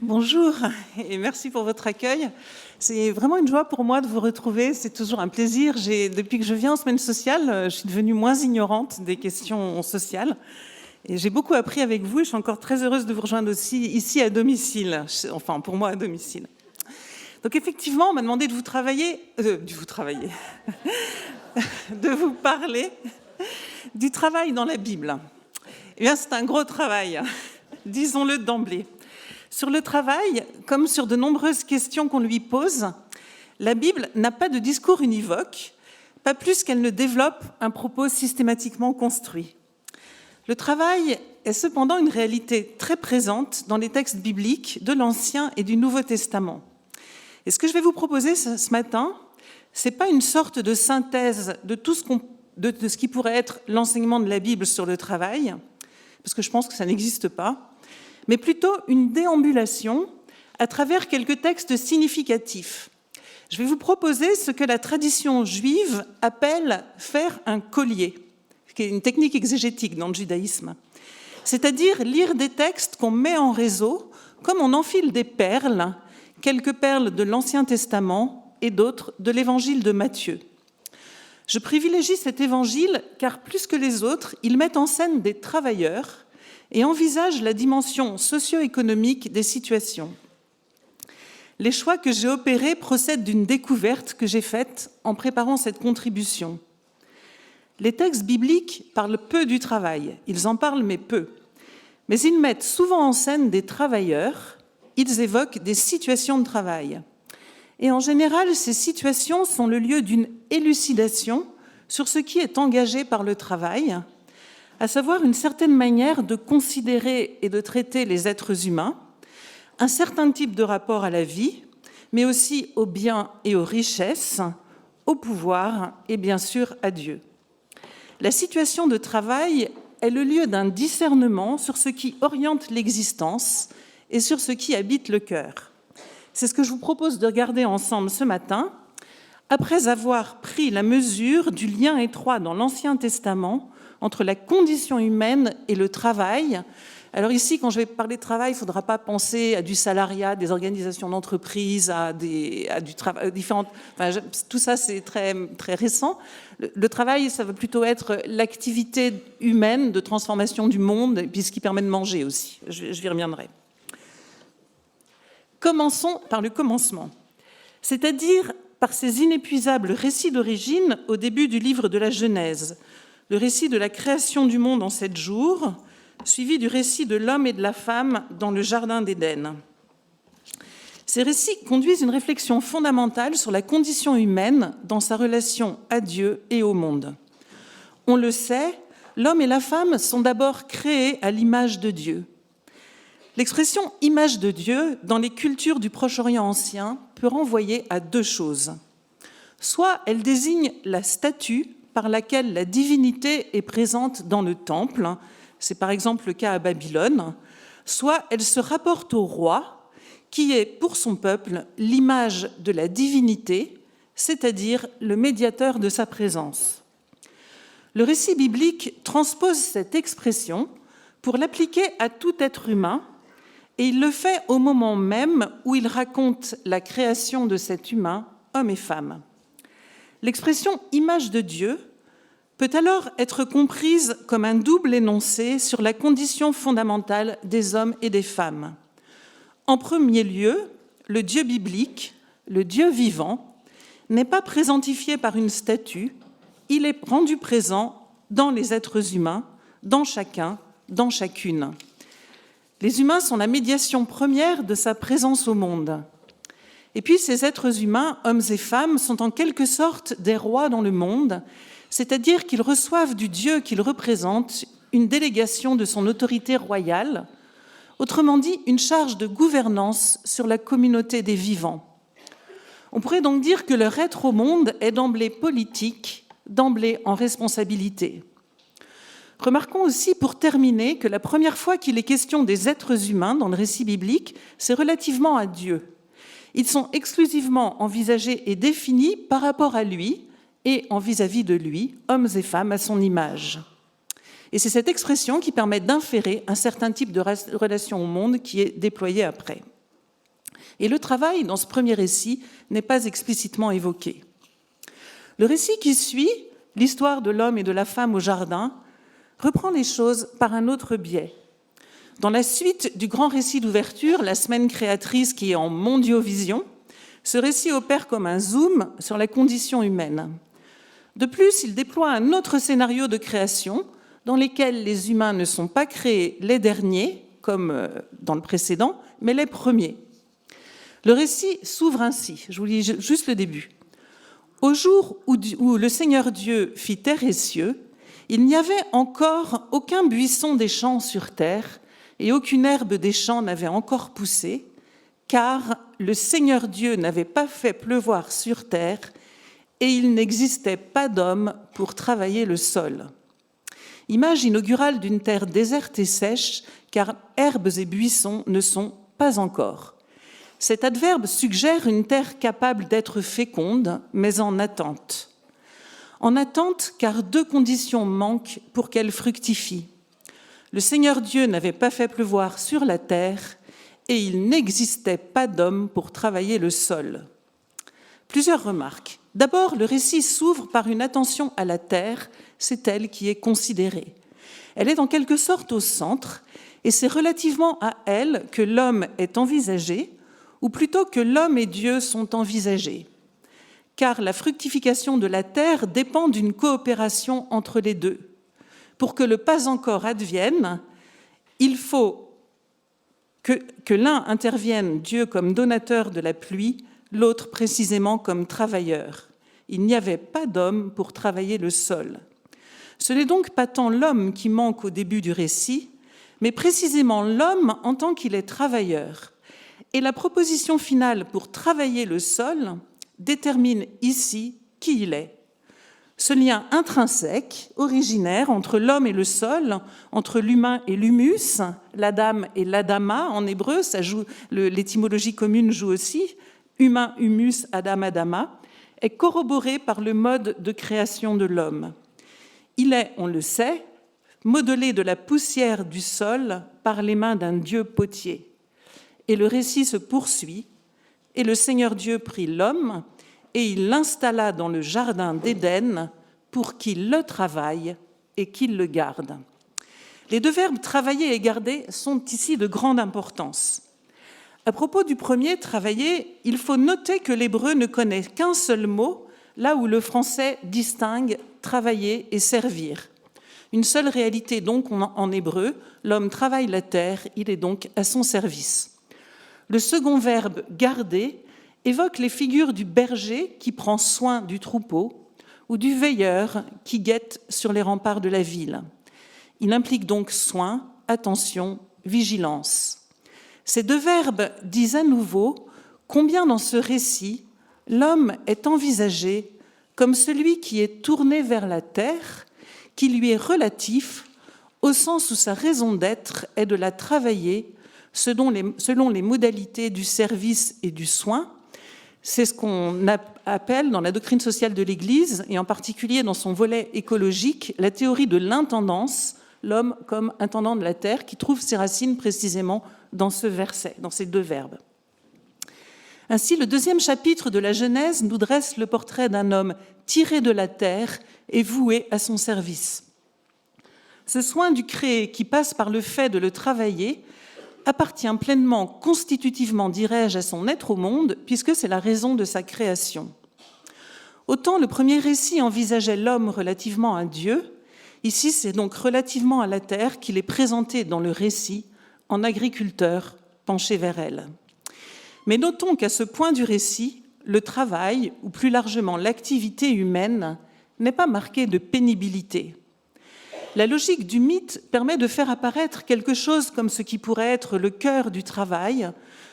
Bonjour et merci pour votre accueil. C'est vraiment une joie pour moi de vous retrouver, c'est toujours un plaisir. Depuis que je viens en semaine sociale, je suis devenue moins ignorante des questions sociales et j'ai beaucoup appris avec vous et je suis encore très heureuse de vous rejoindre aussi ici à domicile, enfin pour moi à domicile. Donc effectivement, on m'a demandé de vous parler du travail dans la Bible. Eh bien, c'est un gros travail, disons-le d'emblée. Sur le travail, comme sur de nombreuses questions qu'on lui pose, la Bible n'a pas de discours univoque, pas plus qu'elle ne développe un propos systématiquement construit. Le travail est cependant une réalité très présente dans les textes bibliques de l'Ancien et du Nouveau Testament. Et ce que je vais vous proposer ce matin, ce n'est pas une sorte de synthèse de tout de ce qui pourrait être l'enseignement de la Bible sur le travail, parce que je pense que ça n'existe pas, mais plutôt une déambulation à travers quelques textes significatifs. Je vais vous proposer ce que la tradition juive appelle faire un collier, qui est une technique exégétique dans le judaïsme, c'est-à-dire lire des textes qu'on met en réseau comme on enfile des perles, quelques perles de l'Ancien Testament et d'autres de l'Évangile de Matthieu. Je privilégie cet évangile car plus que les autres, il met en scène des travailleurs et envisage la dimension socio-économique des situations. Les choix que j'ai opérés procèdent d'une découverte que j'ai faite en préparant cette contribution. Les textes bibliques parlent peu du travail, ils en parlent mais peu. Mais ils mettent souvent en scène des travailleurs, ils évoquent des situations de travail. Et en général, ces situations sont le lieu d'une élucidation sur ce qui est engagé par le travail, à savoir une certaine manière de considérer et de traiter les êtres humains, un certain type de rapport à la vie, mais aussi aux biens et aux richesses, au pouvoir et bien sûr à Dieu. La situation de travail est le lieu d'un discernement sur ce qui oriente l'existence et sur ce qui habite le cœur. C'est ce que je vous propose de regarder ensemble ce matin, après avoir pris la mesure du lien étroit dans l'Ancien Testament entre la condition humaine et le travail. Alors ici, quand je vais parler de travail, il ne faudra pas penser à du salariat, des organisations d'entreprise, à du travail différentes. Enfin, tout ça, c'est très, très récent. Le travail, ça va plutôt être l'activité humaine de transformation du monde, et puis ce qui permet de manger aussi. Je y reviendrai. Commençons par le commencement, c'est-à-dire par ces inépuisables récits d'origine au début du livre de la Genèse. Le récit de la création du monde en 7 jours, suivi du récit de l'homme et de la femme dans le jardin d'Éden. Ces récits conduisent une réflexion fondamentale sur la condition humaine dans sa relation à Dieu et au monde. On le sait, l'homme et la femme sont d'abord créés à l'image de Dieu. L'expression « image de Dieu » dans les cultures du Proche-Orient ancien peut renvoyer à 2 choses. Soit elle désigne la statue par laquelle la divinité est présente dans le temple, c'est par exemple le cas à Babylone, soit elle se rapporte au roi, qui est pour son peuple l'image de la divinité, c'est-à-dire le médiateur de sa présence. Le récit biblique transpose cette expression pour l'appliquer à tout être humain, et il le fait au moment même où il raconte la création de cet humain, homme et femme. L'expression « image de Dieu » peut alors être comprise comme un double énoncé sur la condition fondamentale des hommes et des femmes. En premier lieu, le Dieu biblique, le Dieu vivant, n'est pas présentifié par une statue, il est rendu présent dans les êtres humains, dans chacun, dans chacune. Les humains sont la médiation première de sa présence au monde. Et puis ces êtres humains, hommes et femmes, sont en quelque sorte des rois dans le monde, c'est-à-dire qu'ils reçoivent du Dieu qu'ils représentent une délégation de son autorité royale, autrement dit une charge de gouvernance sur la communauté des vivants. On pourrait donc dire que leur être au monde est d'emblée politique, d'emblée en responsabilité. Remarquons aussi, pour terminer, que la première fois qu'il est question des êtres humains dans le récit biblique, c'est relativement à Dieu. Ils sont exclusivement envisagés et définis par rapport à lui et en vis-à-vis de lui, hommes et femmes à son image. Et c'est cette expression qui permet d'inférer un certain type de relation au monde qui est déployée après. Et le travail, dans ce premier récit, n'est pas explicitement évoqué. Le récit qui suit, l'histoire de l'homme et de la femme au jardin, reprend les choses par un autre biais. Dans la suite du grand récit d'ouverture, la semaine créatrice qui est en mondiovision, ce récit opère comme un zoom sur la condition humaine. De plus, il déploie un autre scénario de création dans lequel les humains ne sont pas créés les derniers, comme dans le précédent, mais les premiers. Le récit s'ouvre ainsi, je vous lis juste le début. Au jour où le Seigneur Dieu fit terre et cieux, il n'y avait encore aucun buisson des champs sur terre, et aucune herbe des champs n'avait encore poussé, car le Seigneur Dieu n'avait pas fait pleuvoir sur terre, et il n'existait pas d'homme pour travailler le sol. Image inaugurale d'une terre déserte et sèche, car herbes et buissons ne sont pas encore. Cet adverbe suggère une terre capable d'être féconde, mais en attente. En attente, car deux conditions manquent pour qu'elle fructifie. Le Seigneur Dieu n'avait pas fait pleuvoir sur la terre, et il n'existait pas d'homme pour travailler le sol. Plusieurs remarques. D'abord, le récit s'ouvre par une attention à la terre, c'est elle qui est considérée. Elle est en quelque sorte au centre, et c'est relativement à elle que l'homme est envisagé, ou plutôt que l'homme et Dieu sont envisagés. Car la fructification de la terre dépend d'une coopération entre les deux. Pour que le pas encore advienne, il faut que l'un intervienne, Dieu comme donateur de la pluie, l'autre précisément comme travailleur. Il n'y avait pas d'homme pour travailler le sol. Ce n'est donc pas tant l'homme qui manque au début du récit, mais précisément l'homme en tant qu'il est travailleur. Et la proposition finale pour travailler le sol détermine ici qui il est. Ce lien intrinsèque, originaire entre l'homme et le sol, entre l'humain et l'humus, l'adam et l'adama en hébreu, l'étymologie commune joue aussi, humain, humus, adam, adama, est corroboré par le mode de création de l'homme. Il est, on le sait, modelé de la poussière du sol par les mains d'un Dieu potier. Et le récit se poursuit, et le Seigneur Dieu prit l'homme, et il l'installa dans le jardin d'Éden pour qu'il le travaille et qu'il le garde. Les deux verbes « travailler » et « garder » sont ici de grande importance. À propos du premier, « travailler », il faut noter que l'hébreu ne connaît qu'un seul mot, là où le français distingue « travailler » et « servir ». Une seule réalité donc en hébreu, l'homme travaille la terre, il est donc à son service. Le second verbe « garder » évoque les figures du berger qui prend soin du troupeau ou du veilleur qui guette sur les remparts de la ville. Il implique donc soin, attention, vigilance. Ces deux verbes disent à nouveau combien dans ce récit l'homme est envisagé comme celui qui est tourné vers la terre, qui lui est relatif au sens où sa raison d'être est de la travailler selon les modalités du service et du soin. C'est ce qu'on appelle dans la doctrine sociale de l'Église, et en particulier dans son volet écologique, la théorie de l'intendance, l'homme comme intendant de la terre, qui trouve ses racines précisément dans ce verset, dans ces deux verbes. Ainsi, le deuxième chapitre de la Genèse nous dresse le portrait d'un homme tiré de la terre et voué à son service. Ce soin du créé qui passe par le fait de le travailler appartient pleinement, constitutivement, dirais-je, à son être au monde, puisque c'est la raison de sa création. Autant le premier récit envisageait l'homme relativement à Dieu, ici c'est donc relativement à la terre qu'il est présenté dans le récit en agriculteur penché vers elle. Mais notons qu'à ce point du récit, le travail, ou plus largement l'activité humaine, n'est pas marqué de pénibilité. La logique du mythe permet de faire apparaître quelque chose comme ce qui pourrait être le cœur du travail,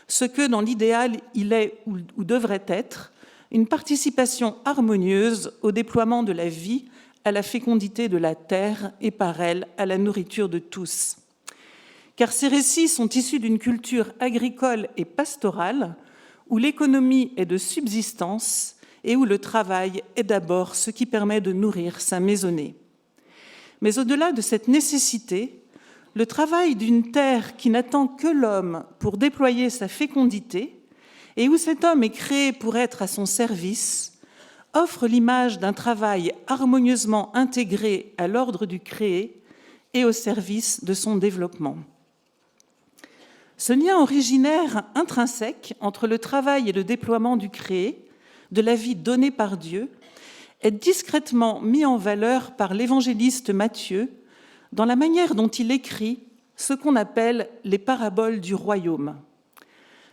ce que dans l'idéal il est ou devrait être, une participation harmonieuse au déploiement de la vie, à la fécondité de la terre et par elle à la nourriture de tous. Car ces récits sont issus d'une culture agricole et pastorale où l'économie est de subsistance et où le travail est d'abord ce qui permet de nourrir sa maisonnée. Mais au-delà de cette nécessité, le travail d'une terre qui n'attend que l'homme pour déployer sa fécondité et où cet homme est créé pour être à son service, offre l'image d'un travail harmonieusement intégré à l'ordre du créé et au service de son développement. Ce lien originaire intrinsèque entre le travail et le déploiement du créé, de la vie donnée par Dieu, est discrètement mis en valeur par l'évangéliste Matthieu dans la manière dont il écrit ce qu'on appelle les paraboles du royaume.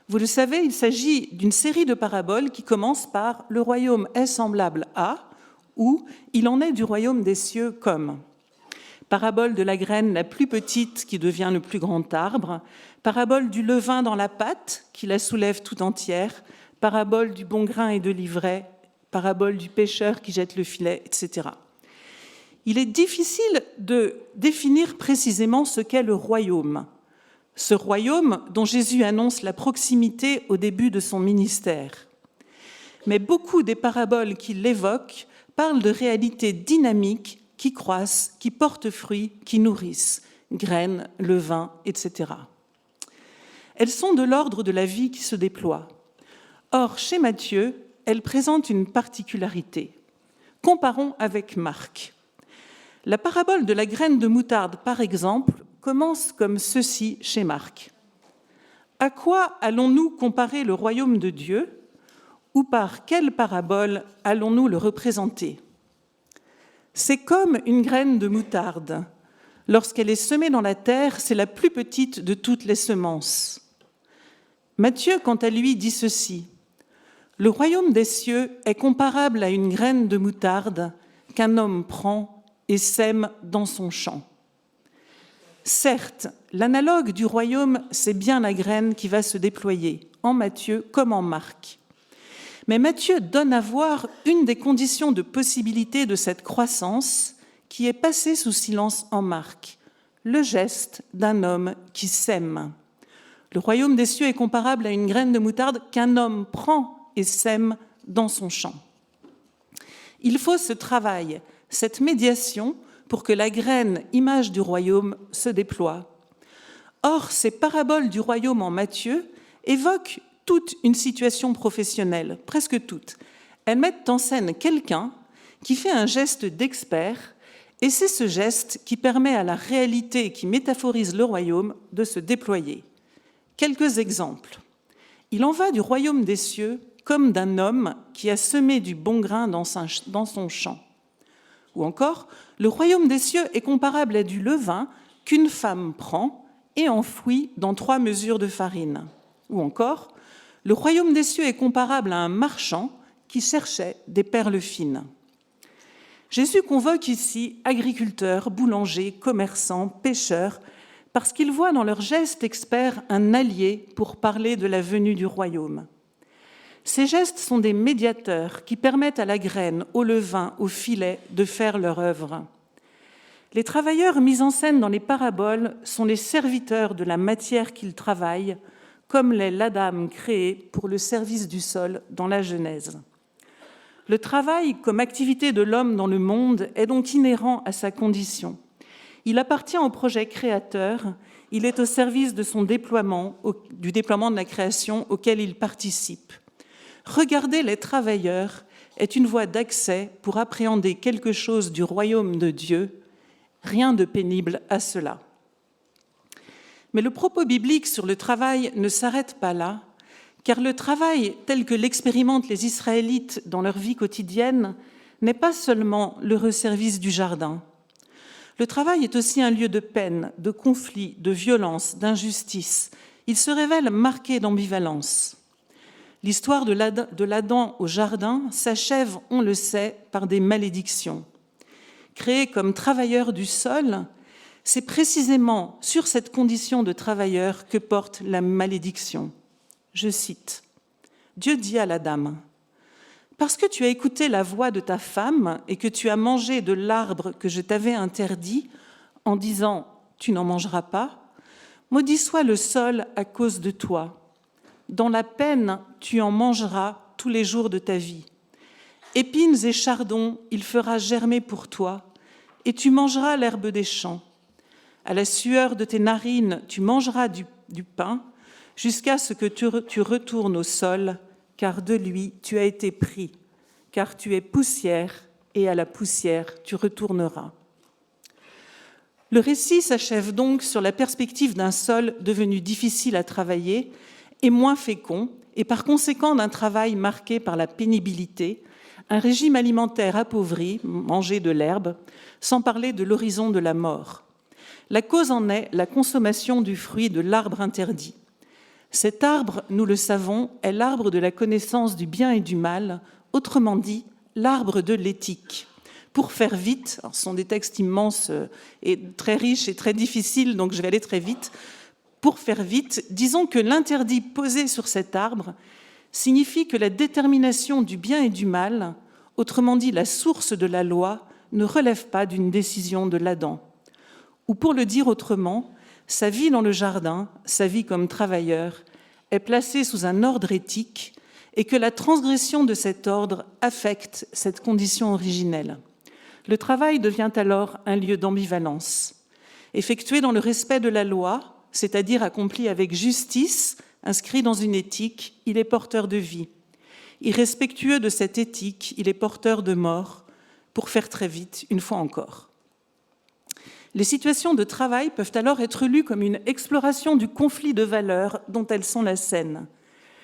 Vous le savez, il s'agit d'une série de paraboles qui commence par « Le royaume est semblable à » ou « Il en est du royaume des cieux comme ». Parabole de la graine la plus petite qui devient le plus grand arbre, parabole du levain dans la pâte qui la soulève tout entière, parabole du bon grain et de l'ivraie, parabole du pêcheur qui jette le filet, etc. Il est difficile de définir précisément ce qu'est le royaume. Ce royaume dont Jésus annonce la proximité au début de son ministère. Mais beaucoup des paraboles qu'il évoque parlent de réalités dynamiques qui croissent, qui portent fruit, qui nourrissent, graines, levain, etc. Elles sont de l'ordre de la vie qui se déploie. Or, chez Matthieu, elles présentent une particularité. Comparons avec Marc. La parabole de la graine de moutarde, par exemple, commence comme ceci chez Marc. À quoi allons-nous comparer le royaume de Dieu, ou par quelle parabole allons-nous le représenter ? C'est comme une graine de moutarde. Lorsqu'elle est semée dans la terre, c'est la plus petite de toutes les semences. Matthieu, quant à lui, dit ceci. Le royaume des cieux est comparable à une graine de moutarde qu'un homme prend et sème dans son champ. Certes, l'analogue du royaume, c'est bien la graine qui va se déployer, en Matthieu comme en Marc. Mais Matthieu donne à voir une des conditions de possibilité de cette croissance qui est passée sous silence en Marc, le geste d'un homme qui sème. Le royaume des cieux est comparable à une graine de moutarde qu'un homme prend et sème dans son champ. Il faut ce travail, cette médiation, pour que la graine, image du royaume, se déploie. Or, ces paraboles du royaume en Matthieu évoquent toute une situation professionnelle, presque toutes. Elles mettent en scène quelqu'un qui fait un geste d'expert, et c'est ce geste qui permet à la réalité qui métaphorise le royaume de se déployer. Quelques exemples. Il en va du royaume des cieux comme d'un homme qui a semé du bon grain dans son champ. Ou encore, le royaume des cieux est comparable à du levain qu'une femme prend et enfouit dans 3 mesures de farine. Ou encore, le royaume des cieux est comparable à un marchand qui cherchait des perles fines. Jésus convoque ici agriculteurs, boulangers, commerçants, pêcheurs, parce qu'il voit dans leur geste expert un allié pour parler de la venue du royaume. Ces gestes sont des médiateurs qui permettent à la graine, au levain, au filet de faire leur œuvre. Les travailleurs mis en scène dans les paraboles sont les serviteurs de la matière qu'ils travaillent, comme l'est l'Adam créé pour le service du sol dans la Genèse. Le travail comme activité de l'homme dans le monde est donc inhérent à sa condition. Il appartient au projet créateur, il est au service de son déploiement, du déploiement de la création auquel il participe. Regarder les travailleurs est une voie d'accès pour appréhender quelque chose du royaume de Dieu, rien de pénible à cela. Mais le propos biblique sur le travail ne s'arrête pas là, car le travail tel que l'expérimentent les Israélites dans leur vie quotidienne n'est pas seulement l'heureux service du jardin. Le travail est aussi un lieu de peine, de conflit, de violence, d'injustice. Il se révèle marqué d'ambivalence. L'histoire de l'Adam au jardin s'achève, on le sait, par des malédictions. Créé comme travailleur du sol, c'est précisément sur cette condition de travailleur que porte la malédiction. Je cite, « Dieu dit à l'Adam, « Parce que tu as écouté la voix de ta femme et que tu as mangé de l'arbre que je t'avais interdit en disant « Tu n'en mangeras pas », maudit soit le sol à cause de toi. Dans la peine, tu en mangeras tous les jours de ta vie. Épines et chardons, il fera germer pour toi, et tu mangeras l'herbe des champs. À la sueur de tes narines, tu mangeras du pain, jusqu'à ce que tu retournes au sol, car de lui tu as été pris, car tu es poussière, et à la poussière tu retourneras. Le récit s'achève donc sur la perspective d'un sol devenu difficile à travailler et moins fécond, et par conséquent d'un travail marqué par la pénibilité, un régime alimentaire appauvri, manger de l'herbe, sans parler de l'horizon de la mort. La cause en est la consommation du fruit de l'arbre interdit. Cet arbre, nous le savons, est l'arbre de la connaissance du bien et du mal, autrement dit, l'arbre de l'éthique. Pour faire vite, alors ce sont des textes immenses et très riches et très difficiles, donc je vais aller très vite. Pour faire vite, disons que l'interdit posé sur cet arbre signifie que la détermination du bien et du mal, autrement dit la source de la loi, ne relève pas d'une décision de l'Adam. Ou pour le dire autrement, sa vie dans le jardin, sa vie comme travailleur, est placée sous un ordre éthique et que la transgression de cet ordre affecte cette condition originelle. Le travail devient alors un lieu d'ambivalence. Effectué dans le respect de la loi, c'est-à-dire accompli avec justice, inscrit dans une éthique, il est porteur de vie. Irrespectueux de cette éthique, il est porteur de mort, pour faire très vite, une fois encore. Les situations de travail peuvent alors être lues comme une exploration du conflit de valeurs dont elles sont la scène.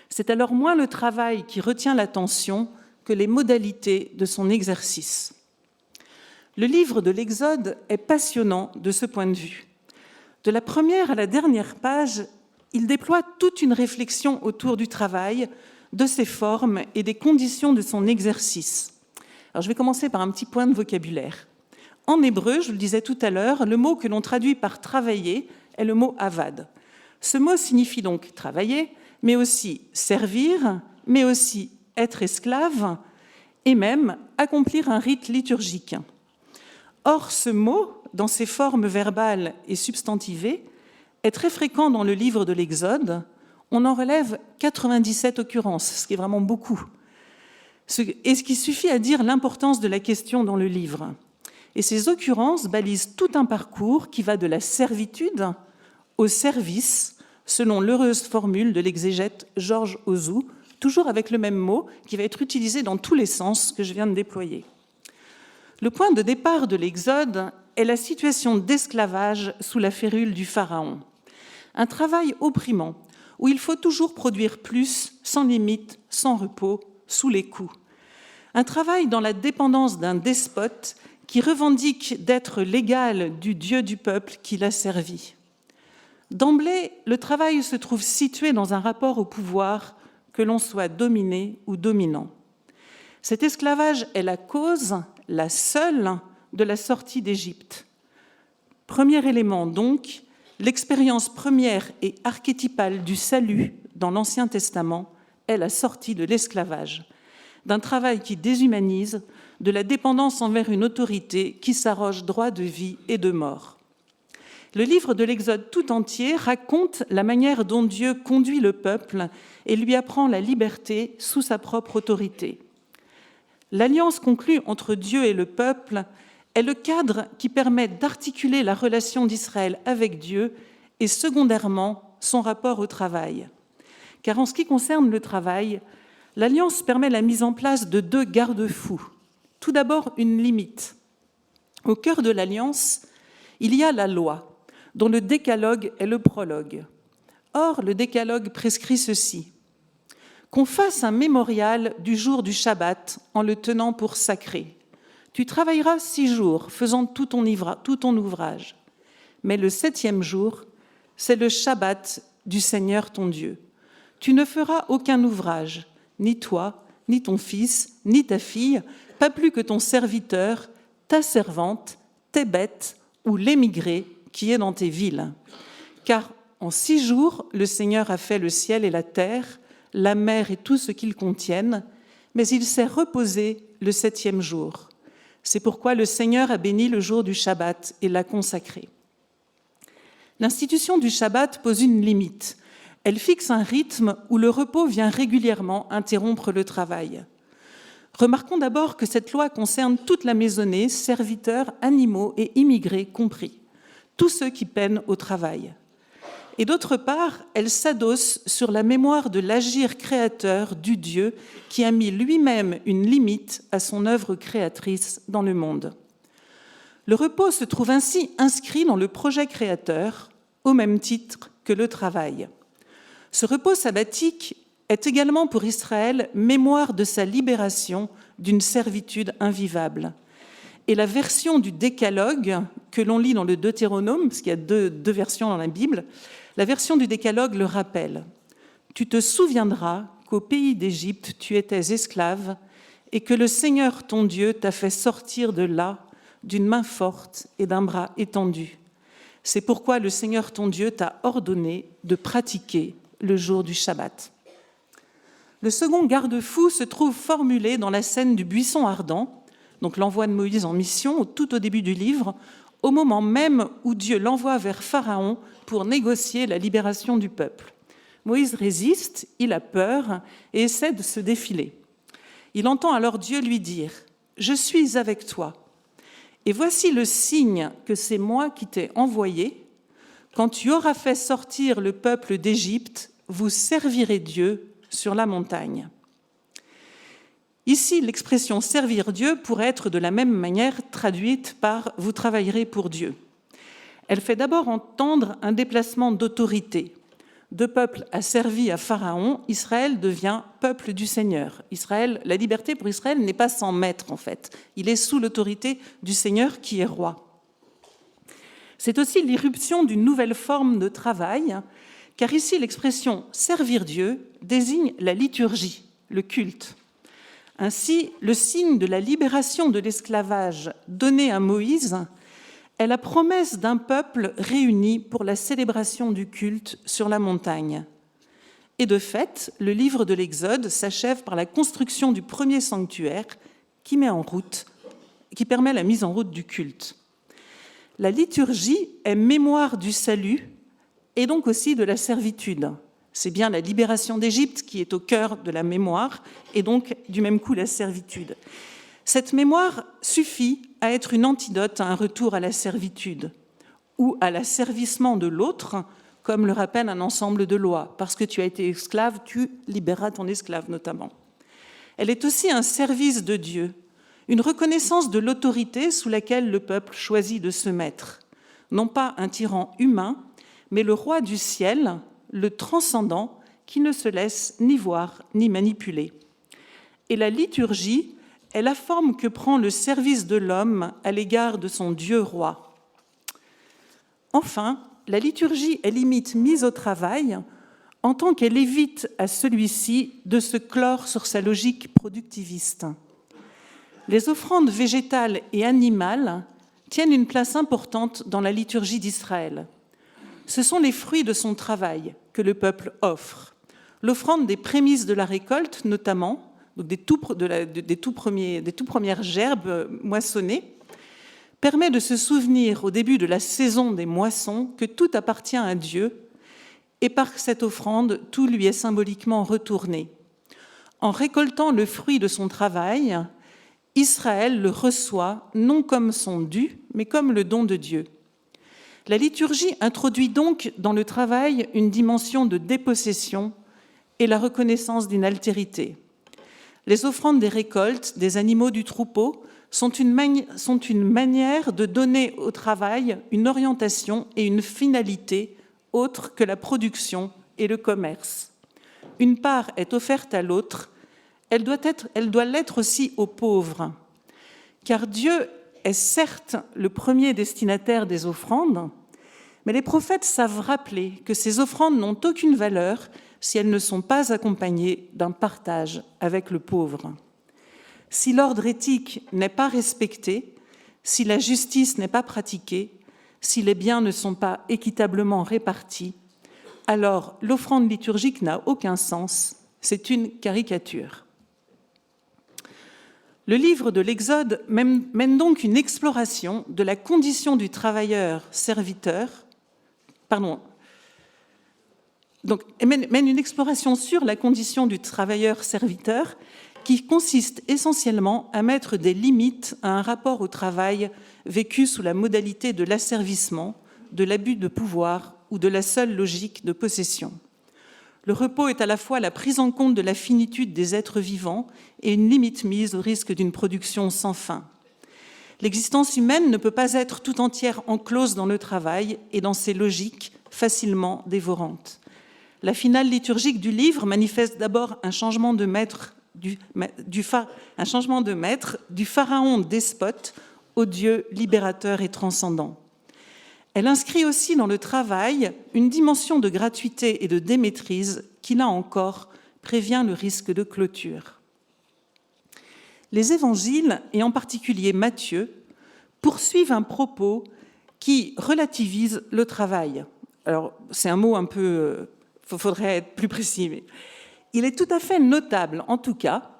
C'est alors moins le travail qui retient l'attention que les modalités de son exercice. Le livre de l'Exode est passionnant de ce point de vue. De la première à la dernière page, il déploie toute une réflexion autour du travail, de ses formes et des conditions de son exercice. Alors, je vais commencer par un petit point de vocabulaire. En hébreu, je le disais tout à l'heure, le mot que l'on traduit par « travailler » est le mot « avad ». Ce mot signifie donc « travailler », mais aussi « servir », mais aussi « être esclave » et même « accomplir un rite liturgique ». Or, ce mot, dans ses formes verbales et substantivées, est très fréquent dans le livre de l'Exode. On en relève 97 occurrences, ce qui est vraiment beaucoup. Et ce qui suffit à dire l'importance de la question dans le livre. Et ces occurrences balisent tout un parcours qui va de la servitude au service, selon l'heureuse formule de l'exégète Georges Ozou, toujours avec le même mot, qui va être utilisé dans tous les sens que je viens de déployer. Le point de départ de l'Exode est la situation d'esclavage sous la férule du Pharaon. Un travail opprimant, où il faut toujours produire plus, sans limite, sans repos, sous les coups. Un travail dans la dépendance d'un despote qui revendique d'être l'égal du Dieu du peuple qui l'a servi. D'emblée, le travail se trouve situé dans un rapport au pouvoir, que l'on soit dominé ou dominant. Cet esclavage est la cause, la seule, de la sortie d'Égypte. Premier élément donc, l'expérience première et archétypale du salut dans l'Ancien Testament est la sortie de l'esclavage, d'un travail qui déshumanise, de la dépendance envers une autorité qui s'arroge droit de vie et de mort. Le livre de l'Exode tout entier raconte la manière dont Dieu conduit le peuple et lui apprend la liberté sous sa propre autorité. L'alliance conclue entre Dieu et le peuple est le cadre qui permet d'articuler la relation d'Israël avec Dieu et secondairement son rapport au travail. Car en ce qui concerne le travail, l'alliance permet la mise en place de deux garde-fous. Tout d'abord, une limite. Au cœur de l'alliance, il y a la loi, dont le décalogue est le prologue. Or, le décalogue prescrit ceci: qu'on fasse un mémorial du jour du Shabbat en le tenant pour sacré. Tu travailleras 6 jours, faisant tout ton ouvrage. Mais le 7e jour, c'est le Shabbat du Seigneur ton Dieu. Tu ne feras aucun ouvrage, ni toi, ni ton fils, ni ta fille, pas plus que ton serviteur, ta servante, tes bêtes ou l'émigré qui est dans tes villes. Car en 6 jours, le Seigneur a fait le ciel et la terre, la mer et tout ce qu'ils contiennent, mais il s'est reposé le 7e jour. C'est pourquoi le Seigneur a béni le jour du Shabbat et l'a consacré. L'institution du Shabbat pose une limite. Elle fixe un rythme où le repos vient régulièrement interrompre le travail. Remarquons d'abord que cette loi concerne toute la maisonnée, serviteurs, animaux et immigrés compris, tous ceux qui peinent au travail. Et d'autre part, elle s'adosse sur la mémoire de l'agir créateur du Dieu qui a mis lui-même une limite à son œuvre créatrice dans le monde. Le repos se trouve ainsi inscrit dans le projet créateur, au même titre que le travail. Ce repos sabbatique est également pour Israël mémoire de sa libération d'une servitude invivable. Et la version du Décalogue que l'on lit dans le Deutéronome, parce qu'il y a deux versions dans la Bible, la version du Décalogue le rappelle. « Tu te souviendras qu'au pays d'Égypte tu étais esclave et que le Seigneur ton Dieu t'a fait sortir de là d'une main forte et d'un bras étendu. C'est pourquoi le Seigneur ton Dieu t'a ordonné de pratiquer le jour du Shabbat. » Le second garde-fou se trouve formulé dans la scène du buisson ardent, donc l'envoi de Moïse en mission, tout au début du livre, au moment même où Dieu l'envoie vers Pharaon pour négocier la libération du peuple. Moïse résiste, il a peur et essaie de se défiler. Il entend alors Dieu lui dire « Je suis avec toi. Et voici le signe que c'est moi qui t'ai envoyé. Quand tu auras fait sortir le peuple d'Égypte, vous servirez Dieu sur la montagne. » Ici, l'expression « servir Dieu » pourrait être de la même manière traduite par « vous travaillerez pour Dieu ». Elle fait d'abord entendre un déplacement d'autorité. De peuple asservi à Pharaon, Israël devient peuple du Seigneur. La liberté pour Israël n'est pas sans maître en fait. Il est sous l'autorité du Seigneur qui est roi. C'est aussi l'irruption d'une nouvelle forme de travail, car ici l'expression « servir Dieu » désigne la liturgie, le culte. Ainsi, le signe de la libération de l'esclavage donné à Moïse est la promesse d'un peuple réuni pour la célébration du culte sur la montagne. Et de fait, le livre de l'Exode s'achève par la construction du premier sanctuaire qui permet la mise en route du culte. La liturgie est mémoire du salut et donc aussi de la servitude. C'est bien la libération d'Égypte qui est au cœur de la mémoire et donc du même coup la servitude. Cette mémoire suffit à être une antidote à un retour à la servitude ou à l'asservissement de l'autre, comme le rappelle un ensemble de lois. Parce que tu as été esclave, tu libéreras ton esclave notamment. Elle est aussi un service de Dieu, une reconnaissance de l'autorité sous laquelle le peuple choisit de se mettre. Non pas un tyran humain, mais le roi du ciel, le transcendant, qui ne se laisse ni voir ni manipuler. Et la liturgie est la forme que prend le service de l'homme à l'égard de son Dieu roi. Enfin, la liturgie est limite mise au travail en tant qu'elle évite à celui-ci de se clore sur sa logique productiviste. Les offrandes végétales et animales tiennent une place importante dans la liturgie d'Israël. Ce sont les fruits de son travail que le peuple offre. L'offrande des prémices de la récolte, notamment, donc des tout premières gerbes moissonnées, permet de se souvenir au début de la saison des moissons que tout appartient à Dieu et par cette offrande, tout lui est symboliquement retourné. En récoltant le fruit de son travail, Israël le reçoit non comme son dû, mais comme le don de Dieu. La liturgie introduit donc dans le travail une dimension de dépossession et la reconnaissance d'une altérité. Les offrandes des récoltes, des animaux du troupeau, sont une manière de donner au travail une orientation et une finalité autre que la production et le commerce. Une part est offerte à l'autre, elle doit l'être aussi aux pauvres. Car Dieu est certes le premier destinataire des offrandes, mais les prophètes savent rappeler que ces offrandes n'ont aucune valeur si elles ne sont pas accompagnées d'un partage avec le pauvre. Si l'ordre éthique n'est pas respecté, si la justice n'est pas pratiquée, si les biens ne sont pas équitablement répartis, alors l'offrande liturgique n'a aucun sens, c'est une caricature. Le livre de l'Exode mène donc une exploration de la condition du travailleur-serviteur, mène une exploration sur la condition du travailleur-serviteur qui consiste essentiellement à mettre des limites à un rapport au travail vécu sous la modalité de l'asservissement, de l'abus de pouvoir ou de la seule logique de possession. Le repos est à la fois la prise en compte de la finitude des êtres vivants et une limite mise au risque d'une production sans fin. L'existence humaine ne peut pas être tout entière enclose dans le travail et dans ses logiques facilement dévorantes. La finale liturgique du livre manifeste d'abord un changement de maître du pharaon despote au Dieu libérateur et transcendant. Elle inscrit aussi dans le travail une dimension de gratuité et de démaîtrise qui, là encore, prévient le risque de clôture. Les évangiles, et en particulier Matthieu, poursuivent un propos qui relativise le travail. Alors, c'est un mot un peu... faudrait être plus précis, mais il est tout à fait notable, en tout cas,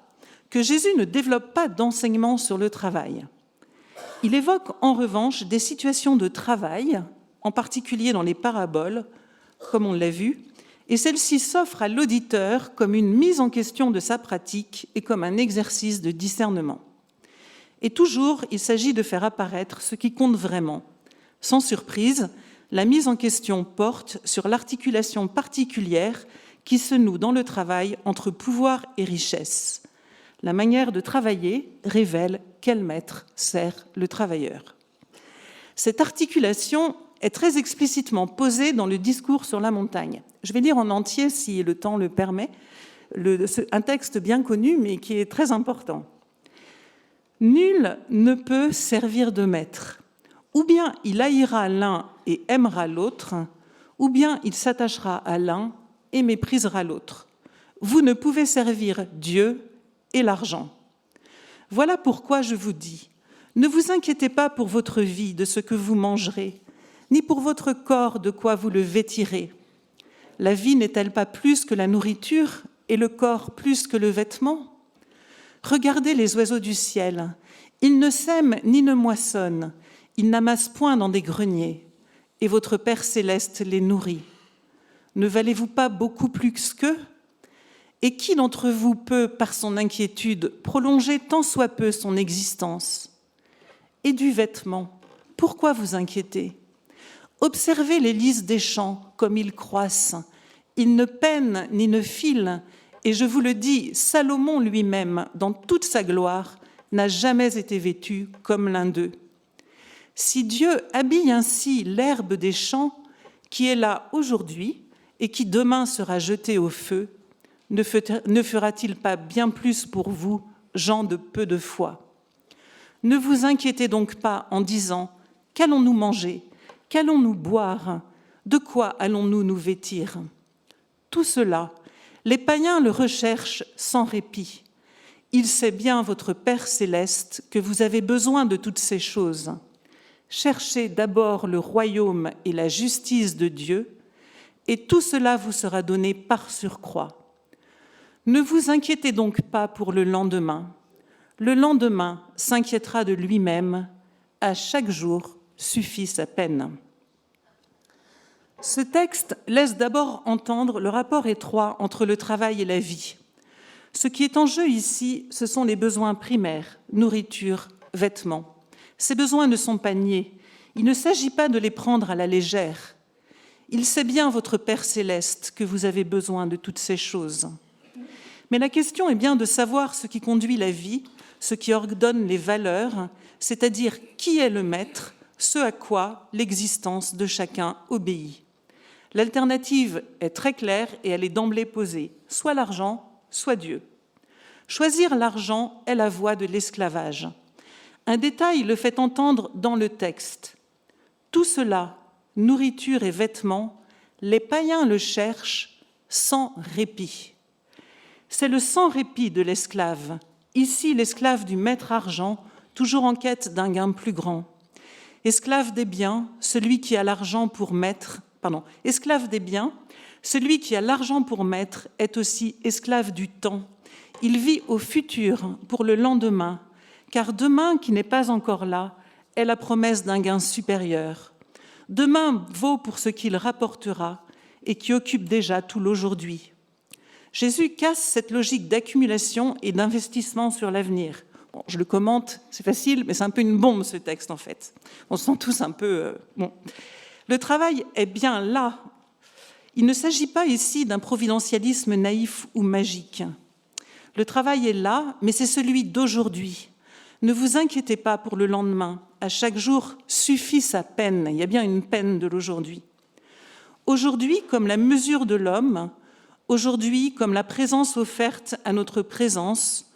que Jésus ne développe pas d'enseignement sur le travail. Il évoque en revanche des situations de travail, en particulier dans les paraboles, comme on l'a vu, et celle-ci s'offre à l'auditeur comme une mise en question de sa pratique et comme un exercice de discernement. Et toujours, il s'agit de faire apparaître ce qui compte vraiment. Sans surprise, la mise en question porte sur l'articulation particulière qui se noue dans le travail entre pouvoir et richesse. La manière de travailler révèle quel maître sert le travailleur. Cette articulation est très explicitement posée dans le discours sur la montagne. Je vais lire en entier, si le temps le permet, un texte bien connu, mais qui est très important. « Nul ne peut servir de maître. Ou bien il haïra l'un et aimera l'autre, ou bien il s'attachera à l'un et méprisera l'autre. Vous ne pouvez servir Dieu et l'argent. Voilà pourquoi je vous dis, ne vous inquiétez pas pour votre vie de ce que vous mangerez, ni pour votre corps de quoi vous le vêtirez. La vie n'est-elle pas plus que la nourriture et le corps plus que le vêtement? Regardez les oiseaux du ciel, ils ne sèment ni ne moissonnent, ils n'amassent point dans des greniers, et votre Père céleste les nourrit. Ne valez-vous pas beaucoup plus qu'eux? Et qui d'entre vous peut, par son inquiétude, prolonger tant soit peu son existence? Et du vêtement, pourquoi vous inquiétez? Observez les lys des champs comme ils croissent. Ils ne peinent ni ne filent, et je vous le dis, Salomon lui-même, dans toute sa gloire, n'a jamais été vêtu comme l'un d'eux. Si Dieu habille ainsi l'herbe des champs, qui est là aujourd'hui et qui demain sera jetée au feu, ne fera-t-il pas bien plus pour vous, gens de peu de foi? Ne vous inquiétez donc pas en disant « Qu'allons-nous manger? Qu'allons-nous boire? De quoi allons-nous nous vêtir ?» Tout cela, les païens le recherchent sans répit. Il sait bien, votre Père céleste, que vous avez besoin de toutes ces choses. Cherchez d'abord le royaume et la justice de Dieu, et tout cela vous sera donné par surcroît. Ne vous inquiétez donc pas pour le lendemain. Le lendemain s'inquiétera de lui-même. À chaque jour suffit sa peine. Ce texte laisse d'abord entendre le rapport étroit entre le travail et la vie. Ce qui est en jeu ici, ce sont les besoins primaires, nourriture, vêtements. Ces besoins ne sont pas niés. Il ne s'agit pas de les prendre à la légère. Il sait bien, votre Père céleste, que vous avez besoin de toutes ces choses. Mais la question est bien de savoir ce qui conduit la vie, ce qui ordonne les valeurs, c'est-à-dire qui est le maître, ce à quoi l'existence de chacun obéit. L'alternative est très claire et elle est d'emblée posée, soit l'argent, soit Dieu. Choisir l'argent est la voie de l'esclavage. Un détail le fait entendre dans le texte. Tout cela, nourriture et vêtements, les païens le cherchent sans répit. C'est le sans répit de l'esclave. Ici, l'esclave du maître argent, toujours en quête d'un gain plus grand. Esclave des biens, celui qui a l'argent pour maître, esclave des biens, celui qui a l'argent pour maître est aussi esclave du temps. Il vit au futur pour le lendemain, car demain qui n'est pas encore là est la promesse d'un gain supérieur. Demain vaut pour ce qu'il rapportera et qui occupe déjà tout l'aujourd'hui. Jésus casse cette logique d'accumulation et d'investissement sur l'avenir. Bon, je le commente, c'est facile, mais c'est un peu une bombe ce texte en fait. On se sent tous un peu... Le travail est bien là. Il ne s'agit pas ici d'un providentialisme naïf ou magique. Le travail est là, mais c'est celui d'aujourd'hui. Ne vous inquiétez pas pour le lendemain. À chaque jour suffit sa peine. Il y a bien une peine de l'aujourd'hui. Aujourd'hui, comme la mesure de l'homme, aujourd'hui, comme la présence offerte à notre présence,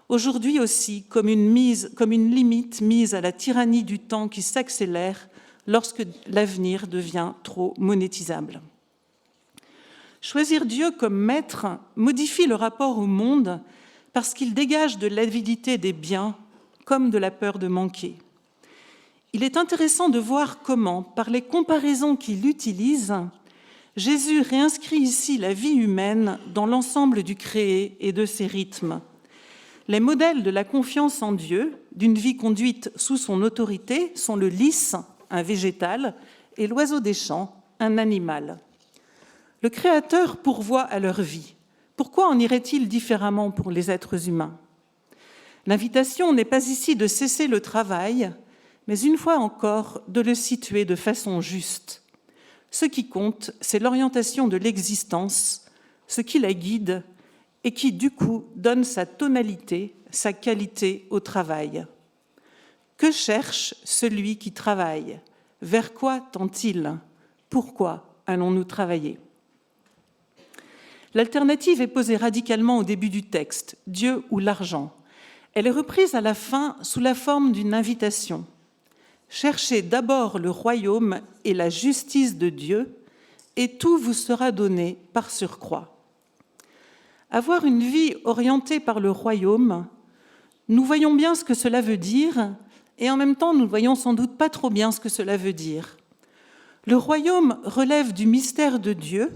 aujourd'hui aussi, comme une limite mise à la tyrannie du temps qui s'accélère lorsque l'avenir devient trop monétisable. Choisir Dieu comme maître modifie le rapport au monde parce qu'il dégage de l'avidité des biens comme de la peur de manquer. Il est intéressant de voir comment, par les comparaisons qu'il utilise, Jésus réinscrit ici la vie humaine dans l'ensemble du créé et de ses rythmes. Les modèles de la confiance en Dieu, d'une vie conduite sous son autorité, sont le lys, un végétal, et l'oiseau des champs, un animal. Le Créateur pourvoit à leur vie. Pourquoi en irait-il différemment pour les êtres humains ? L'invitation n'est pas ici de cesser le travail, mais une fois encore de le situer de façon juste. Ce qui compte, c'est l'orientation de l'existence, ce qui la guide et qui, du coup, donne sa tonalité, sa qualité au travail. Que cherche celui qui travaille ? Vers quoi tend-il ? Pourquoi allons-nous travailler ? L'alternative est posée radicalement au début du texte, Dieu ou l'argent. Elle est reprise à la fin sous la forme d'une invitation. Cherchez d'abord le royaume et la justice de Dieu, et tout vous sera donné par surcroît. Avoir une vie orientée par le royaume, nous voyons bien ce que cela veut dire, et en même temps nous ne voyons sans doute pas trop bien ce que cela veut dire. Le royaume relève du mystère de Dieu,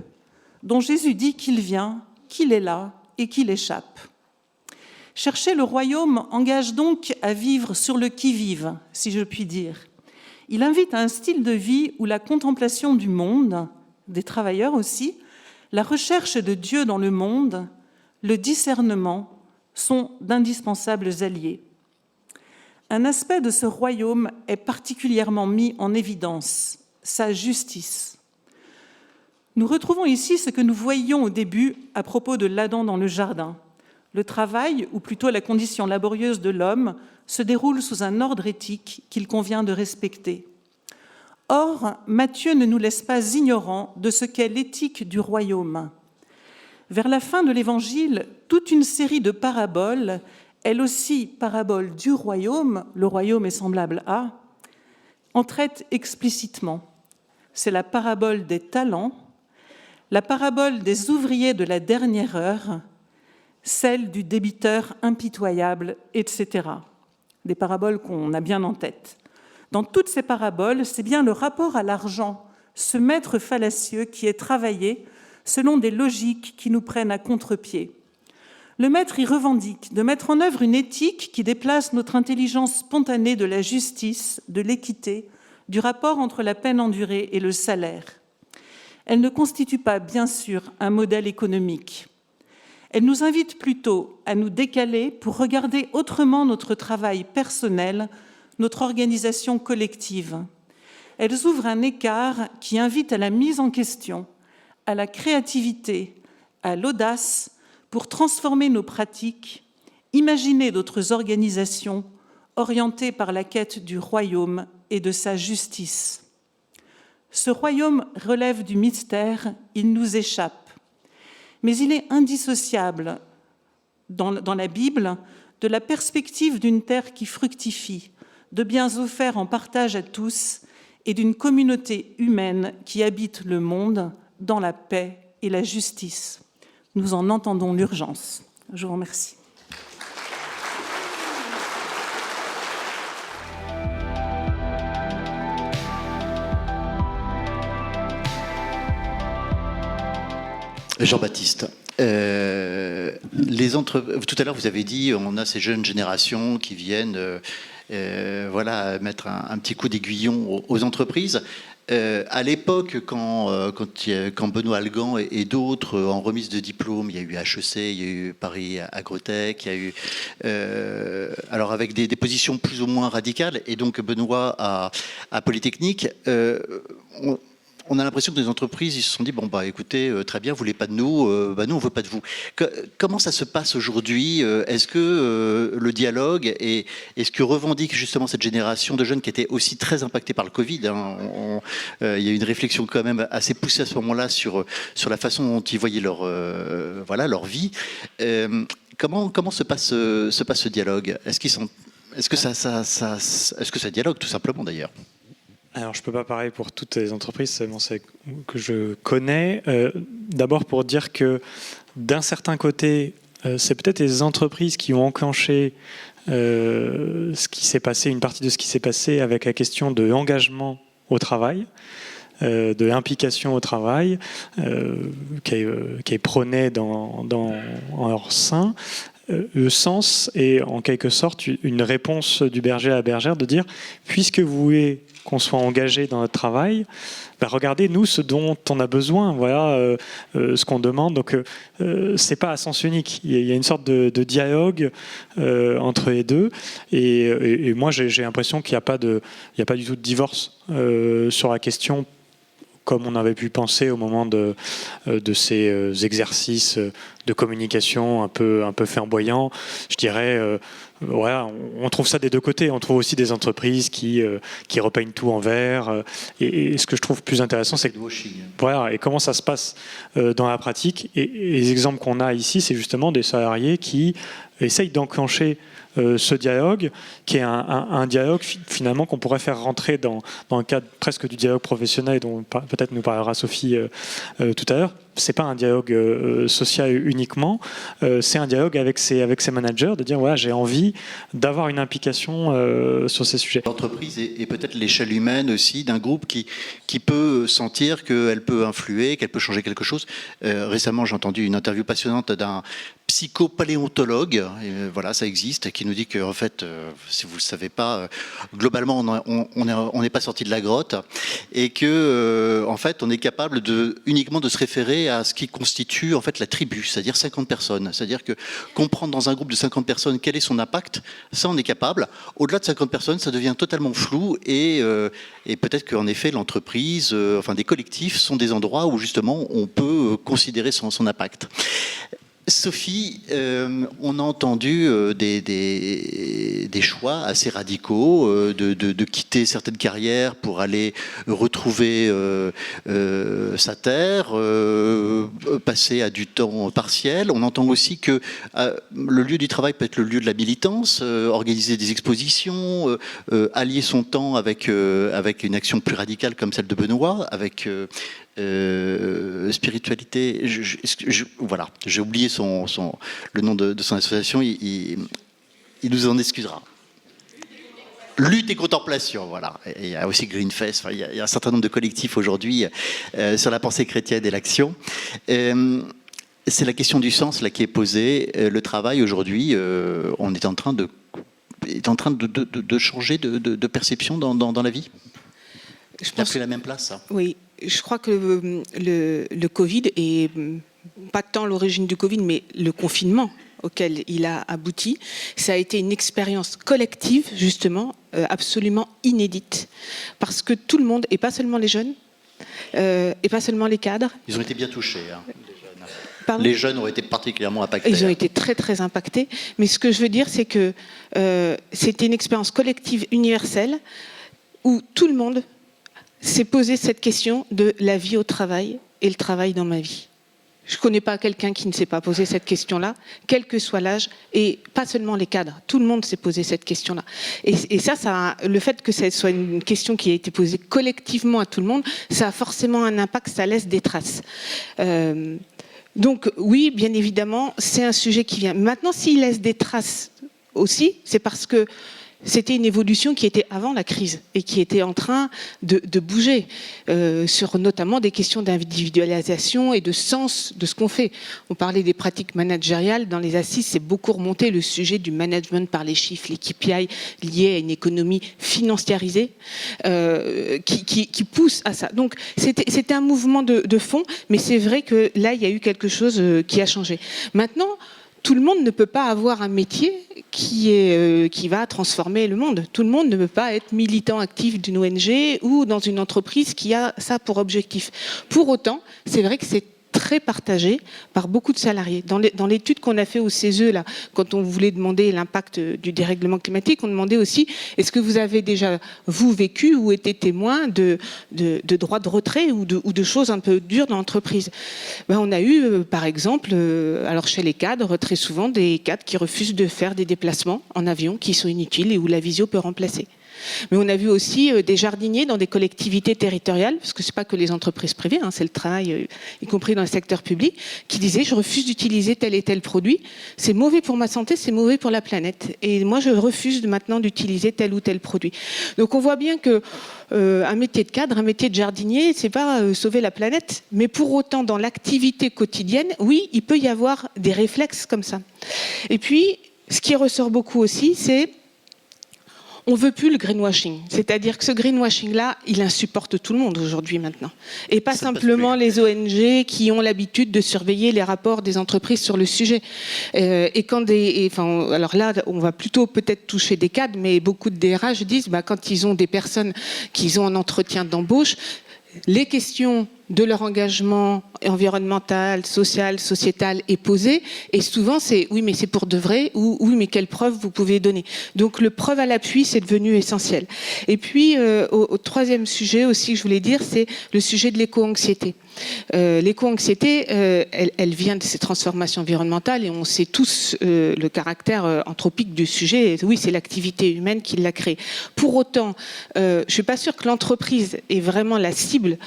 dont Jésus dit qu'il vient, qu'il est là et qu'il échappe. Chercher le royaume engage donc à vivre sur le qui-vive, si je puis dire. Il invite à un style de vie où la contemplation du monde, des travailleurs aussi, la recherche de Dieu dans le monde, le discernement sont d'indispensables alliés. Un aspect de ce royaume est particulièrement mis en évidence, sa justice. Nous retrouvons ici ce que nous voyions au début à propos de l'Adam dans le jardin. Le travail, ou plutôt la condition laborieuse de l'homme, se déroule sous un ordre éthique qu'il convient de respecter. Or, Matthieu ne nous laisse pas ignorants de ce qu'est l'éthique du royaume. Vers la fin de l'Évangile, toute une série de paraboles, elle aussi paraboles du royaume, le royaume est semblable à, en traite explicitement. C'est la parabole des talents, la parabole des ouvriers de la dernière heure, celle du débiteur impitoyable, etc. Des paraboles qu'on a bien en tête. Dans toutes ces paraboles, c'est bien le rapport à l'argent, ce maître fallacieux qui est travaillé selon des logiques qui nous prennent à contre-pied. Le maître y revendique de mettre en œuvre une éthique qui déplace notre intelligence spontanée de la justice, de l'équité, du rapport entre la peine endurée et le salaire. Elle ne constitue pas, bien sûr, un modèle économique. Elle nous invite plutôt à nous décaler pour regarder autrement notre travail personnel, notre organisation collective. Elles ouvrent un écart qui invite à la mise en question, à la créativité, à l'audace pour transformer nos pratiques, imaginer d'autres organisations orientées par la quête du royaume et de sa justice. Ce royaume relève du mystère, il nous échappe. Mais il est indissociable dans la Bible de la perspective d'une terre qui fructifie, de biens offerts en partage à tous et d'une communauté humaine qui habite le monde dans la paix et la justice. Nous en entendons l'urgence. Je vous remercie. Jean-Baptiste, tout à l'heure vous avez dit on a ces jeunes générations qui viennent mettre un petit coup d'aiguillon aux entreprises. À l'époque, quand Benoît Algan et d'autres, en remise de diplôme, il y a eu HEC, il y a eu Paris Agrotech, il y a eu... alors avec des positions plus ou moins radicales, et donc Benoît à Polytechnique, on a l'impression que les entreprises, ils se sont dit, bon, bah, écoutez, très bien, vous voulez pas de nous, nous, on veut pas de vous. Comment ça se passe aujourd'hui? Est-ce que le dialogue et ce que revendique justement cette génération de jeunes qui était aussi très impactée par le Covid, hein, il y a eu une réflexion quand même assez poussée à ce moment-là sur la façon dont ils voyaient leur vie. Comment se passe ce dialogue? Est-ce que ça dialogue tout simplement d'ailleurs? Alors, je ne peux pas parler pour toutes les entreprises, seulement celles que je connais. D'abord, pour dire que d'un certain côté, c'est peut-être les entreprises qui ont enclenché ce qui s'est passé, une partie de ce qui s'est passé avec la question de l'engagement au travail, de l'implication au travail, qui est prônée en leur sein. Le sens est en quelque sorte une réponse du berger à la bergère de dire, puisque vous voulez qu'on soit engagé dans notre travail, ben regardez nous ce dont on a besoin, voilà ce qu'on demande. Donc c'est pas à sens unique. Il y a une sorte de dialogue entre les deux. Et moi j'ai l'impression qu'il n'y a pas du tout de divorce sur la question, comme on avait pu penser au moment de ces exercices de communication un peu flamboyants. Je dirais, voilà, on trouve ça des deux côtés. On trouve aussi des entreprises qui repeignent tout en vert. Et ce que je trouve plus intéressant, c'est que voilà, et comment ça se passe dans la pratique. Et les exemples qu'on a ici, c'est justement des salariés qui essayent d'enclencher ce dialogue, qui est un dialogue finalement qu'on pourrait faire rentrer dans le cadre presque du dialogue professionnel dont peut-être nous parlera Sophie tout à l'heure. C'est pas un dialogue social uniquement, c'est un dialogue avec ses managers, de dire voilà, j'ai envie d'avoir une implication sur ces sujets. L'entreprise et peut-être l'échelle humaine aussi d'un groupe qui peut sentir qu'elle peut influer, qu'elle peut changer quelque chose. Récemment, j'ai entendu une interview passionnante d'un psychopaléontologue, voilà, ça existe, qui nous dit que en fait, si vous le savez pas, globalement, on n'est pas sorti de la grotte et que en fait, on est capable uniquement de se référer à ce qui constitue en fait la tribu, c'est-à-dire 50 personnes. C'est-à-dire que comprendre dans un groupe de 50 personnes quel est son impact, ça on est capable. Au-delà de 50 personnes, ça devient totalement flou et peut-être qu'en effet l'entreprise, enfin des collectifs sont des endroits où justement on peut considérer son impact. Sophie, on a entendu des choix assez radicaux de quitter certaines carrières pour aller retrouver sa terre, passer à du temps partiel. On entend aussi que le lieu du travail peut être le lieu de la militance, organiser des expositions, allier son temps avec une action plus radicale comme celle de Benoît, avec spiritualité. Voilà, j'ai oublié le nom de son association. Il nous en excusera. Lutte et contemplation, voilà. Et il y a aussi Greenfest. Enfin, il y a un certain nombre de collectifs aujourd'hui sur la pensée chrétienne et l'action. C'est la question du sens là qui est posée. Le travail aujourd'hui, on est en train de changer de perception dans la vie. Je pense que c'est la même place. Ça. Oui, je crois que le Covid, et pas tant l'origine du Covid, mais le confinement auquel il a abouti, ça a été une expérience collective, justement, absolument inédite. Parce que tout le monde, et pas seulement les jeunes, et pas seulement les cadres. Ils ont été bien touchés, hein, les jeunes. Pardon ? Les jeunes ont été particulièrement impactés. Ils ont été très, très impactés. Mais ce que je veux dire, c'est que c'était une expérience collective universelle où tout le monde s'est posé cette question de la vie au travail et le travail dans ma vie. Je ne connais pas quelqu'un qui ne s'est pas posé cette question-là, quel que soit l'âge, et pas seulement les cadres. Tout le monde s'est posé cette question-là. Et ça, le fait que ce soit une question qui a été posée collectivement à tout le monde, ça a forcément un impact, ça laisse des traces. Donc oui, bien évidemment, c'est un sujet qui vient. Maintenant, s'il laisse des traces aussi, c'est parce que c'était une évolution qui était avant la crise et qui était en train de bouger sur notamment des questions d'individualisation et de sens de ce qu'on fait. On parlait des pratiques managériales. Dans les assises, c'est beaucoup remonté le sujet du management par les chiffres, les KPI liés à une économie financiarisée qui pousse à ça. Donc c'était un mouvement de fond, mais c'est vrai que là, il y a eu quelque chose qui a changé. Maintenant, tout le monde ne peut pas avoir un métier qui va transformer le monde. Tout le monde ne peut pas être militant actif d'une ONG ou dans une entreprise qui a ça pour objectif. Pour autant, c'est vrai que c'est très partagé par beaucoup de salariés. Dans l'étude qu'on a fait au CESE, là, quand on voulait demander l'impact du dérèglement climatique, on demandait aussi, est-ce que vous avez déjà, vous, vécu ou été témoin de droits de retrait ou de choses un peu dures dans l'entreprise? On a eu, par exemple, alors chez les cadres, très souvent, des cadres qui refusent de faire des déplacements en avion qui sont inutiles et où la visio peut remplacer. Mais on a vu aussi des jardiniers dans des collectivités territoriales, parce que c'est pas que les entreprises privées, hein, c'est le travail, y compris dans le secteur public, qui disaient je refuse d'utiliser tel et tel produit, c'est mauvais pour ma santé, c'est mauvais pour la planète, et moi je refuse maintenant d'utiliser tel ou tel produit. Donc on voit bien que un métier de cadre, un métier de jardinier, c'est pas sauver la planète, mais pour autant dans l'activité quotidienne, oui, il peut y avoir des réflexes comme ça. Et puis, ce qui ressort beaucoup aussi, c'est on ne veut plus le greenwashing. C'est-à-dire que ce greenwashing-là, il insupporte tout le monde aujourd'hui maintenant. Et pas simplement les ONG qui ont l'habitude de surveiller les rapports des entreprises sur le sujet. Alors là, on va plutôt peut-être toucher des cadres, mais beaucoup de DRH disent, quand ils ont des personnes qu'ils ont en entretien d'embauche, les questions de leur engagement environnemental, social, sociétal est posée, et souvent c'est oui mais c'est pour de vrai, ou oui mais quelle preuve vous pouvez donner. Donc le preuve à l'appui c'est devenu essentiel. Et puis au troisième sujet aussi que je voulais dire, c'est le sujet de l'éco-anxiété. L'éco-anxiété, elle vient de ces transformations environnementales et on sait tous le caractère anthropique du sujet. Oui, c'est l'activité humaine qui l'a créé. Pour autant, je suis pas sûre que l'entreprise est vraiment la cible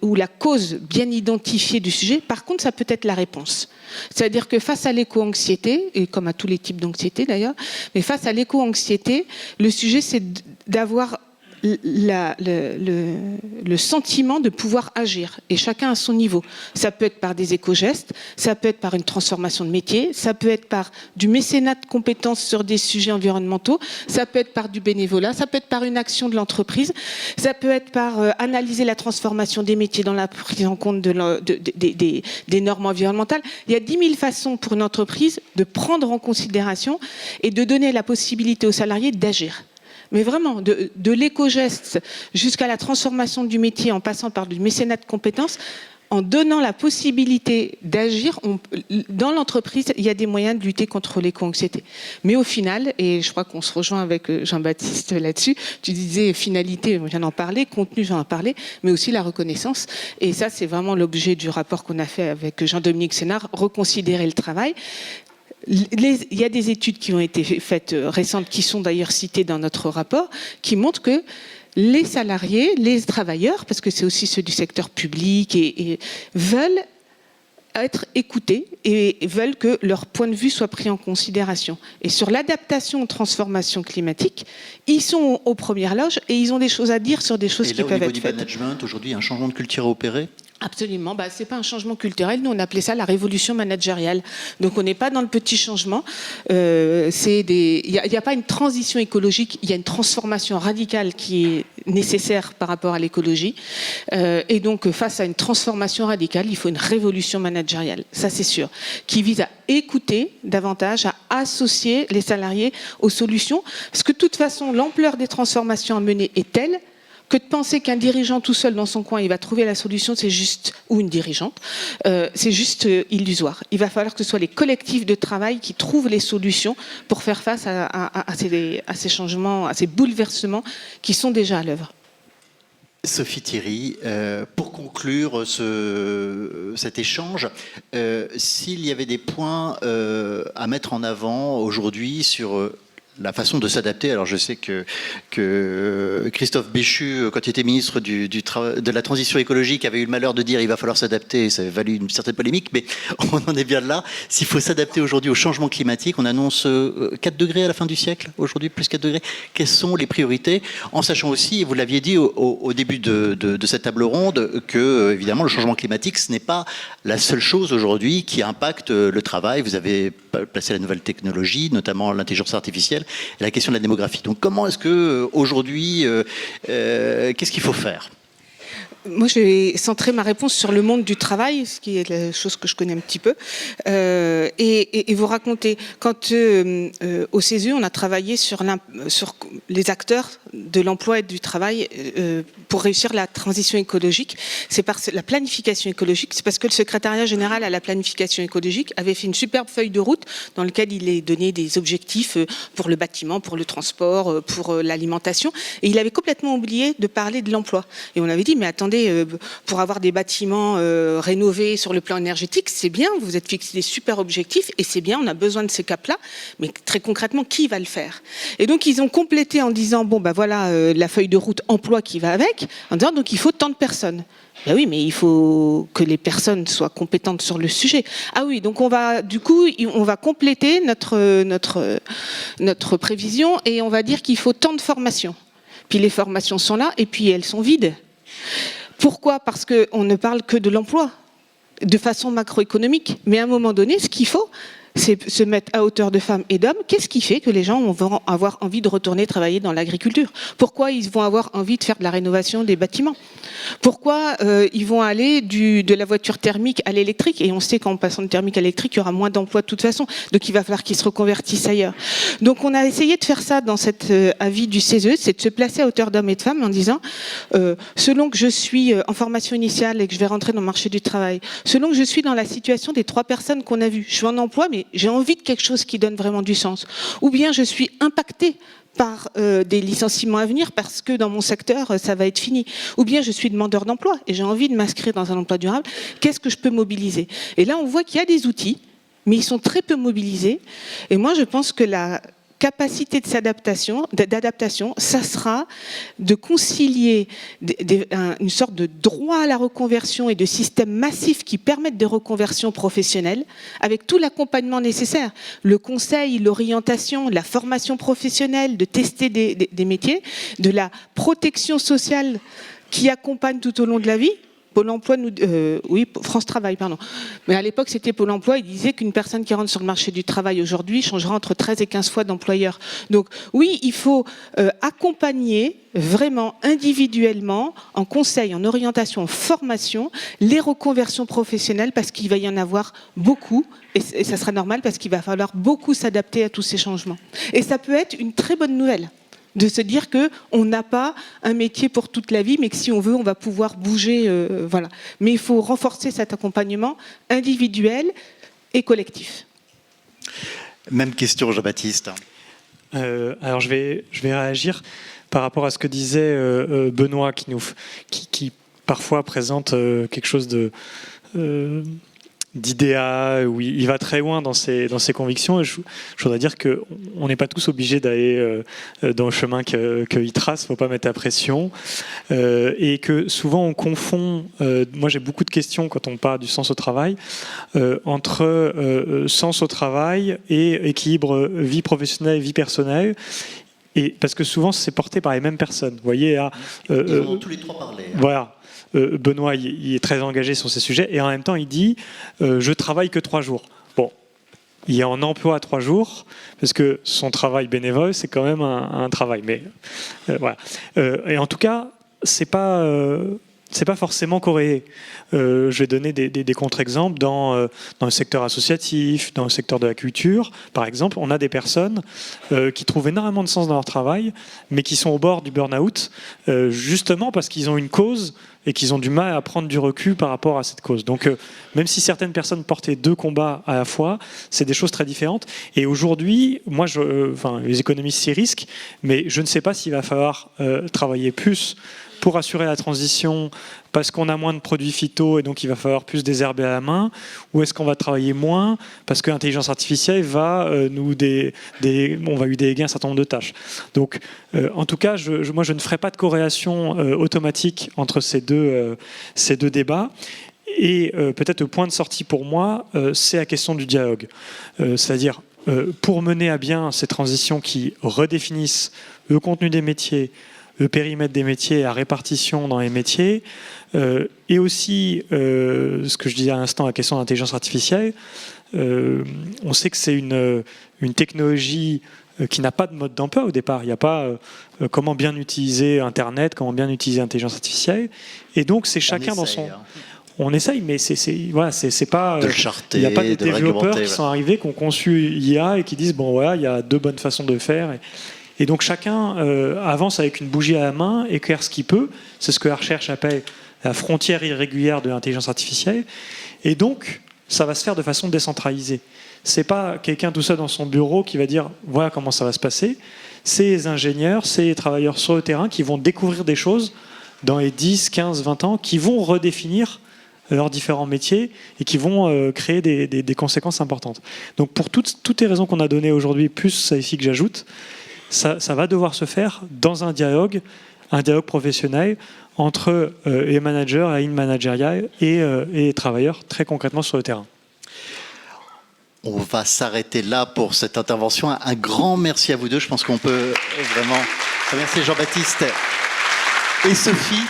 ou la cause bien identifiée du sujet. Par contre, ça peut être la réponse. C'est-à-dire que face à l'éco-anxiété, et comme à tous les types d'anxiété d'ailleurs, mais face à l'éco-anxiété, le sujet c'est d'avoir le sentiment de pouvoir agir, et chacun à son niveau. Ça peut être par des éco-gestes, ça peut être par une transformation de métier, ça peut être par du mécénat de compétences sur des sujets environnementaux, ça peut être par du bénévolat, ça peut être par une action de l'entreprise, ça peut être par analyser la transformation des métiers dans la prise en compte des normes environnementales. Il y a 10 000 façons pour une entreprise de prendre en considération et de donner la possibilité aux salariés d'agir. Mais vraiment, de l'éco-geste jusqu'à la transformation du métier en passant par du mécénat de compétences, en donnant la possibilité d'agir, dans l'entreprise, il y a des moyens de lutter contre l'éco-anxiété. Mais au final, et je crois qu'on se rejoint avec Jean-Baptiste là-dessus, tu disais finalité, on vient d'en parler, contenu, j'en ai parlé, mais aussi la reconnaissance. Et ça, c'est vraiment l'objet du rapport qu'on a fait avec Jean-Dominique Sénard, reconsidérer le travail. Il y a des études qui ont été faites récentes, qui sont d'ailleurs citées dans notre rapport, qui montrent que les salariés, les travailleurs, parce que c'est aussi ceux du secteur public, et veulent être écoutés et veulent que leur point de vue soit pris en considération. Et sur l'adaptation aux transformations climatiques, ils sont aux premières loges et ils ont des choses à dire sur des choses qui peuvent être faites. Et là, au niveau du management, aujourd'hui, il y a un changement de culture à opérer ? Absolument, ce n'est pas un changement culturel, nous on appelait ça la révolution managériale. Donc on n'est pas dans le petit changement, il n'y a pas une transition écologique, il y a une transformation radicale qui est nécessaire par rapport à l'écologie. Et donc face à une transformation radicale, il faut une révolution managériale, ça c'est sûr, qui vise à écouter davantage, à associer les salariés aux solutions, parce que de toute façon l'ampleur des transformations à mener est telle que de penser qu'un dirigeant tout seul dans son coin, il va trouver la solution, c'est juste, ou une dirigeante, c'est juste illusoire. Il va falloir que ce soit les collectifs de travail qui trouvent les solutions pour faire face à ces changements, à ces bouleversements qui sont déjà à l'œuvre. Sophie Thierry, pour conclure cet échange, s'il y avait des points à mettre en avant aujourd'hui sur la façon de s'adapter. Alors je sais que Christophe Béchu, quand il était ministre de la transition écologique, avait eu le malheur de dire il va falloir s'adapter, et ça a valu une certaine polémique, mais on en est bien là. S'il faut s'adapter aujourd'hui au changement climatique, on annonce 4 degrés à la fin du siècle, aujourd'hui plus 4 degrés. Quelles sont les priorités? En sachant aussi, et vous l'aviez dit au début de cette table ronde, que évidemment le changement climatique, ce n'est pas la seule chose aujourd'hui qui impacte le travail. Vous avez placé la nouvelle technologie, notamment l'intelligence artificielle, et la question de la démographie. Donc comment est-ce que aujourd'hui, qu'est-ce qu'il faut faire? Moi, je vais centrer ma réponse sur le monde du travail, ce qui est la chose que je connais un petit peu, et vous raconter. Quand au CESE, on a travaillé sur les acteurs de l'emploi et du travail pour réussir la transition écologique. C'est par la planification écologique. C'est parce que le secrétariat général à la planification écologique avait fait une superbe feuille de route dans laquelle il est donné des objectifs pour le bâtiment, pour le transport, pour l'alimentation, et il avait complètement oublié de parler de l'emploi. Et on avait dit, mais attendez, pour avoir des bâtiments rénovés sur le plan énergétique, c'est bien, vous vous êtes fixé des super objectifs et c'est bien, on a besoin de ces caps-là, mais très concrètement, qui va le faire? Et donc, ils ont complété en disant, bon, ben voilà, la feuille de route emploi qui va avec, en disant, donc il faut tant de personnes. Ben oui, mais il faut que les personnes soient compétentes sur le sujet. Ah oui, donc on va compléter notre prévision et on va dire qu'il faut tant de formations. Puis les formations sont là et puis elles sont vides. Pourquoi? Parce qu'on ne parle que de l'emploi, de façon macroéconomique. Mais à un moment donné, ce qu'il faut, c'est se mettre à hauteur de femmes et d'hommes. Qu'est-ce qui fait que les gens vont avoir envie de retourner travailler dans l'agriculture? Pourquoi ils vont avoir envie de faire de la rénovation des bâtiments? Pourquoi ils vont aller de la voiture thermique à l'électrique? Et on sait qu'en passant de thermique à l'électrique, il y aura moins d'emplois de toute façon. Donc il va falloir qu'ils se reconvertissent ailleurs. Donc on a essayé de faire ça dans cet avis du CESE, c'est de se placer à hauteur d'hommes et de femmes en disant, selon que je suis en formation initiale et que je vais rentrer dans le marché du travail, selon que je suis dans la situation des 3 personnes qu'on a vues, je suis en emploi, mais j'ai envie de quelque chose qui donne vraiment du sens. Ou bien je suis impactée par des licenciements à venir parce que dans mon secteur, ça va être fini. Ou bien je suis demandeur d'emploi et j'ai envie de m'inscrire dans un emploi durable. Qu'est-ce que je peux mobiliser? Et là, on voit qu'il y a des outils, mais ils sont très peu mobilisés. Et moi, je pense que la capacité d'adaptation, ça sera de concilier une sorte de droit à la reconversion et de systèmes massifs qui permettent des reconversions professionnelles avec tout l'accompagnement nécessaire, le conseil, l'orientation, la formation professionnelle, de tester des métiers, de la protection sociale qui accompagne tout au long de la vie. Pôle emploi, France Travail, pardon. Mais à l'époque, c'était Pôle emploi. Il disait qu'une personne qui rentre sur le marché du travail aujourd'hui changera entre 13 et 15 fois d'employeur. Donc oui, il faut accompagner vraiment individuellement, en conseil, en orientation, en formation, les reconversions professionnelles parce qu'il va y en avoir beaucoup. Et ça sera normal parce qu'il va falloir beaucoup s'adapter à tous ces changements. Et ça peut être une très bonne nouvelle, de se dire qu'on n'a pas un métier pour toute la vie, mais que si on veut, on va pouvoir bouger. Voilà. Mais il faut renforcer cet accompagnement individuel et collectif. Même question, Jean-Baptiste. Alors je vais réagir par rapport à ce que disait Benoît, qui parfois présente quelque chose d'idéal, où il va très loin dans ses convictions. Et je voudrais dire qu'on n'est pas tous obligés d'aller dans le chemin qu'il trace, il ne faut pas mettre la pression. Et que souvent on confond, moi j'ai beaucoup de questions quand on parle du sens au travail, entre sens au travail et équilibre vie professionnelle et vie personnelle. Et parce que souvent c'est porté par les mêmes personnes. Vous voyez, ils vont tous les 3 parler. Voilà. Benoît, il est très engagé sur ces sujets et en même temps, il dit je travaille que 3 jours. Bon, il est en emploi à 3 jours parce que son travail bénévole, c'est quand même un travail. Mais voilà. Et en tout cas, c'est pas forcément corrélé. Je vais donner des contre-exemples dans le secteur associatif, dans le secteur de la culture. Par exemple, on a des personnes qui trouvent énormément de sens dans leur travail, mais qui sont au bord du burn-out, justement parce qu'ils ont une cause et qu'ils ont du mal à prendre du recul par rapport à cette cause. Donc, même si certaines personnes portaient 2 combats à la fois, c'est des choses très différentes. Et aujourd'hui, moi, les économistes s'y risquent, mais je ne sais pas s'il va falloir travailler plus pour assurer la transition parce qu'on a moins de produits phyto et donc il va falloir plus désherber à la main, ou est-ce qu'on va travailler moins parce que l'intelligence artificielle va on va lui déléguer un certain nombre de tâches. Donc, en tout cas, moi, je ne ferai pas de corrélation automatique entre ces deux débats. Et peut-être le point de sortie pour moi, c'est la question du dialogue. C'est-à-dire, pour mener à bien ces transitions qui redéfinissent le contenu des métiers, le périmètre des métiers, la répartition dans les métiers, et aussi, ce que je disais à l'instant, la question de l'intelligence artificielle, on sait que c'est une technologie qui n'a pas de mode d'emploi au départ. Il n'y a pas comment bien utiliser Internet, comment bien utiliser l'intelligence artificielle. Et donc, c'est chacun dans son... On essaye, mais voilà, c'est pas. De le charter, il n'y a pas de le développeurs qui sont arrivés, qui ont conçu IA et qui disent bon voilà, il y a 2 bonnes façons de le faire. Et donc chacun avance avec une bougie à la main, éclaire ce qu'il peut. C'est ce que la recherche appelle la frontière irrégulière de l'intelligence artificielle. Et donc ça va se faire de façon décentralisée. C'est pas quelqu'un tout seul dans son bureau qui va dire voilà comment ça va se passer. C'est les ingénieurs, c'est les travailleurs sur le terrain qui vont découvrir des choses dans les 10, 15, 20 ans, qui vont redéfinir leurs différents métiers et qui vont créer des conséquences importantes. Donc pour toutes les raisons qu'on a données aujourd'hui, plus ça ici que j'ajoute, ça va devoir se faire dans un dialogue professionnel entre les managers, la ligne managériale et les travailleurs très concrètement sur le terrain. On va s'arrêter là pour cette intervention. Un grand merci à vous deux. Je pense qu'on peut vraiment remercier Jean-Baptiste et Sophie.